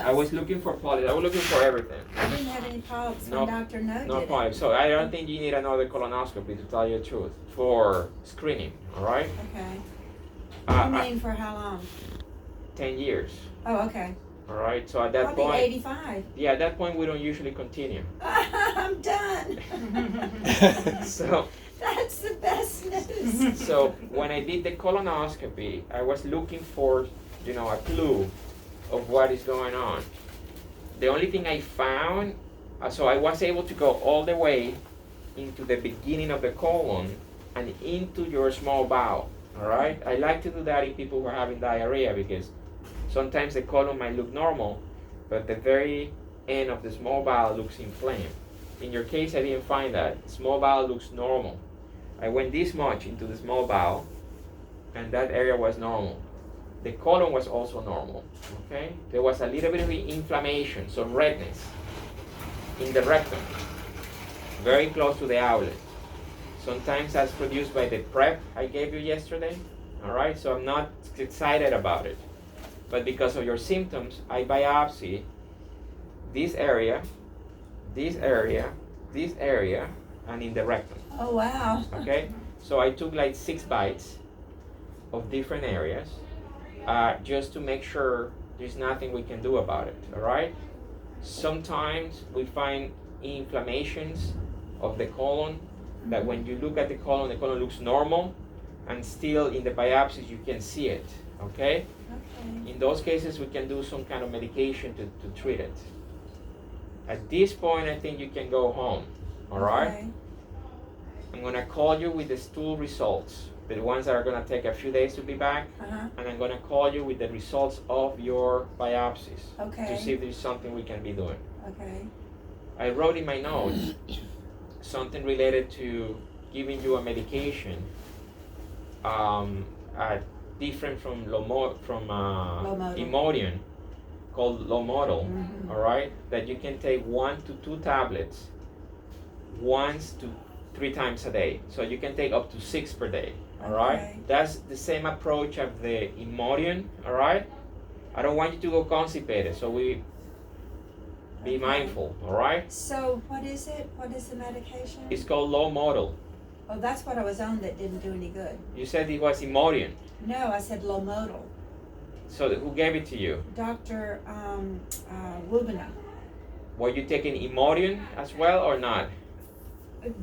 I was looking for polyps. I was looking for everything. I didn't have any polyps No, when Dr. No no did polyps. So I don't think you need another colonoscopy, to tell you the truth, for screening. All right. it. Okay. Uh, You mean for how long? 10 years. Oh, okay. All right. So at that I'll be point, 85. yeah, at that point we don't usually continue. I'm done. So. That's the best news. So when I did the colonoscopy, I was looking for, a clue of what is going on. The only thing I found, so I was able to go all the way into the beginning of the colon and into your small bowel. All right. I like to do that in people who are having diarrhea, because sometimes the colon might look normal, but the very end of the small bowel looks inflamed. In your case, I didn't find that. Small bowel looks normal. I went this much into the small bowel, and that area was normal. The colon was also normal, okay? There was a little bit of inflammation, so redness in the rectum, very close to the outlet. Sometimes that's produced by the prep I gave you yesterday, all right? So I'm not excited about it. But because of your symptoms, I biopsy this area, this area, this area, and in the rectum. Oh, wow. Okay, so I took like 6 bites of different areas, just to make sure there's nothing we can do about it. All right. Sometimes we find inflammations of the colon that when you look at the colon looks normal, and still in the biopsies you can see it. Okay. Okay. In those cases, we can do some kind of medication to treat it. At this point, I think you can go home. All right. Okay. I'm gonna call you with the stool results, the ones that are gonna take a few days to be back, and I'm gonna call you with the results of your biopsies to see if there's something we can be doing. Okay. I wrote in my notes something related to giving you a medication, different from Imodium, called Lomodal. Mm-hmm. All right, that you can take 1 to 2 tablets, once to 3 times a day. So you can take up to 6 per day. All right. Okay. That's the same approach of the Imodium. All right. I don't want you to go constipated, so we be mindful. All right. So what is it? What is the medication? It's called Lomodal. Oh, that's what I was on that didn't do any good. You said it was Imodium. No, I said Lomodal. So who gave it to you? Dr. Wubina. Were you taking Imodium as well or not?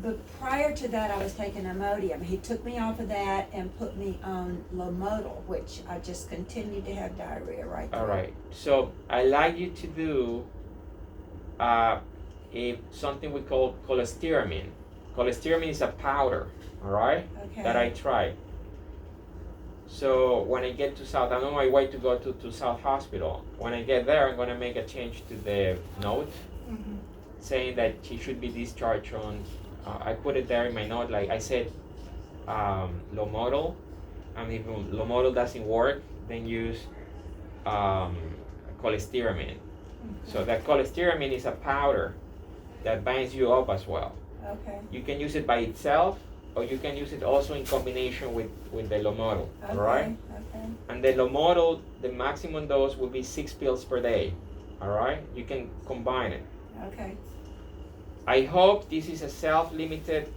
But prior to that, I was taking Imodium. He took me off of that and put me on Lomodal, which I just continued to have diarrhea right there. All right. So I like you to do something we call cholestyramine. Cholestyramine is a powder, all right, Okay. that I tried. So when I get to South, I'm on my way to go to South Hospital. When I get there, I'm going to make a change to the note, Mm-hmm. saying that she should be discharged on, I put it there in my note, like I said, Lomodal. And if Lomodal doesn't work, then use cholestyramine. So that cholestyramine is a powder that binds you up as well. Okay. You can use it by itself, or you can use it also in combination with the Lomodal. Okay. All right. Okay. And the Lomodal, the maximum dose will be 6 pills per day. All right. You can combine it. Okay. I hope this is a self-limited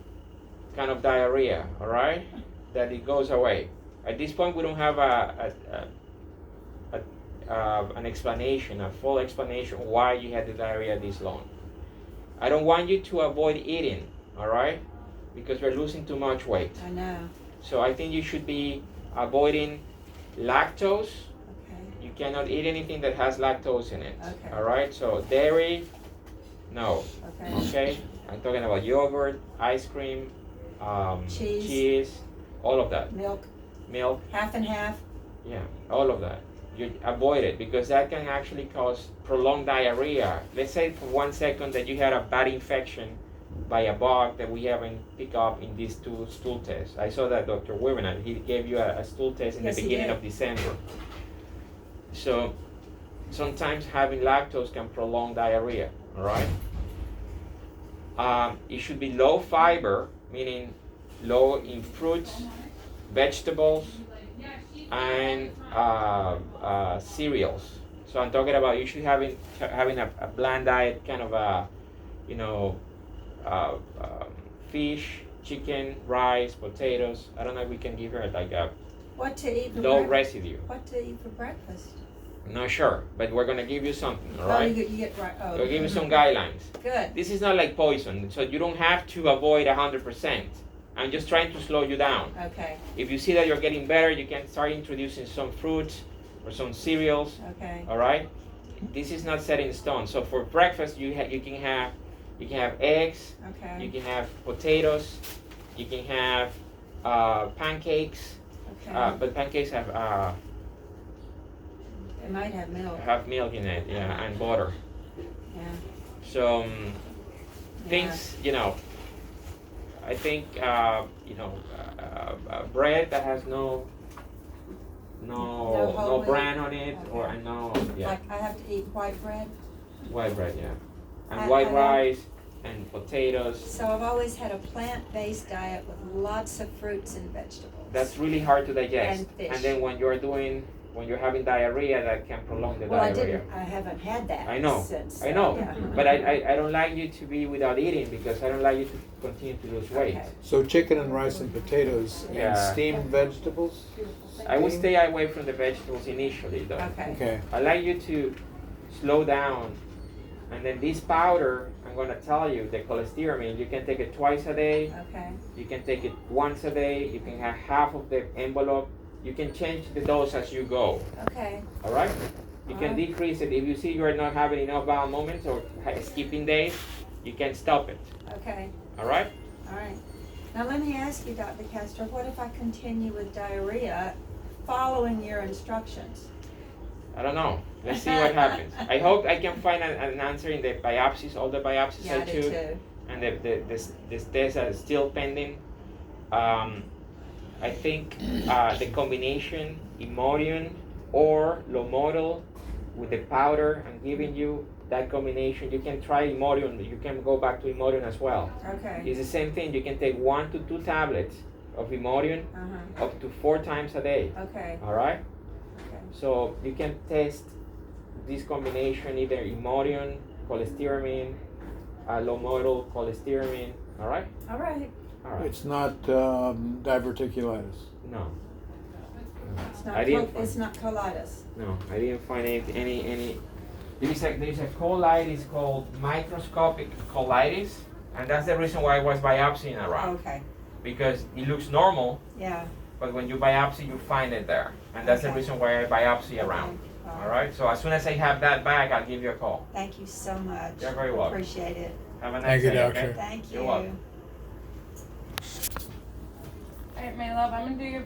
kind of diarrhea. All right. That it goes away. At this point, we don't have an explanation, a full explanation why you had the diarrhea this long. I don't want you to avoid eating, all right? Because we're losing too much weight. I know. So I think you should be avoiding lactose. Okay. You cannot eat anything that has lactose in it. Okay. All right? So dairy, no. Okay. Okay? I'm talking about yogurt, ice cream, cheese, all of that. Milk, Milk, half and half. yeah, all of that. You avoid it because that can actually cause prolonged diarrhea. Let's say for 1 second that you had a bad infection by a bug that we haven't picked up in these 2 stool tests. I saw that Dr. Webinar, he gave you a stool test in Yes, the he beginning did. of December. So sometimes having lactose can prolong diarrhea, all right? It should be low fiber, meaning low in fruits, vegetables, and cereals. So I'm talking about you should having a bland diet, kind of a, you know, fish, chicken, rice, potatoes. I don't know if we can give her like a What to eat for low breakfast? residue. What to eat for breakfast? Not sure, but we're gonna give you something, all Oh, right? you get right, oh. We'll give you some guidelines. Good, This is not like poison, so you don't have to avoid 100%. I'm just trying to slow you down. okay, If you see that you're getting better, you can start introducing some fruits or some cereals, okay, all right? This is not set in stone. So for breakfast, you can have eggs, you okay, can have potatoes, you can have pancakes, okay. but pancakes It might have milk, have milk in it, yeah, and butter. yeah. So things, you know, I think bread that has no whole wheat? bran on it, or Okay. no, yeah, Like I have to eat white bread? white bread, yeah, and I white don't- rice and potatoes. So I've always had a plant-based diet with lots of fruits and vegetables. That's really hard to digest. And fish. then when you're having diarrhea, that can prolong the Well, diarrhea. I haven't had that I know, since. I know, yeah. but I don't like you to be without eating because I don't like you to continue to lose weight. Okay. So chicken and rice and potatoes Yeah. and steamed vegetables? I would stay away from the vegetables initially, though. Okay, Okay. I like you to slow down, and then this powder, I'm gonna tell you, the cholestyramine, you can take it twice a day, okay, you can take it once a day, you can have half of the envelope, you can change the dose as you go, okay, all right? You can Alright. decrease it. If you see you're not having enough bowel movements or skipping days, you can stop it, okay, all right? all right. Now let me ask you, Dr. Castro, what if I continue with diarrhea following your instructions? I don't know. Let's see what happens. I hope I can find an answer in the biopsies, all the biopsies Yeah, I do took. too. And the tests are still pending. I think the combination Imodium or Lomotil with the powder I'm giving you, that combination, you can try Imodium, you can go back to Imodium as well. Okay, It's the same thing, you can take 1 to 2 tablets of Imodium up to 4 times a day, okay, all right? okay, So you can test this combination, either Imodium, cholestyramine, Lomotil, cholestyramine, all right? all right. All right. It's not diverticulitis. No. It's not, I didn't it's not colitis. No, I didn't find any. There's a colitis called microscopic colitis, and that's the reason why I was biopsying around, Okay, because it looks normal, yeah. but when you biopsy, you find it there, and that's the Okay. reason why I biopsy around. Okay, All right. So as soon as I have that back, I'll give you a call. Thank you so much. You're very welcome. Appreciate it. Have a nice Thank you, day. doctor. Okay? Thank you. You're welcome. Alright, my love, I'm gonna do your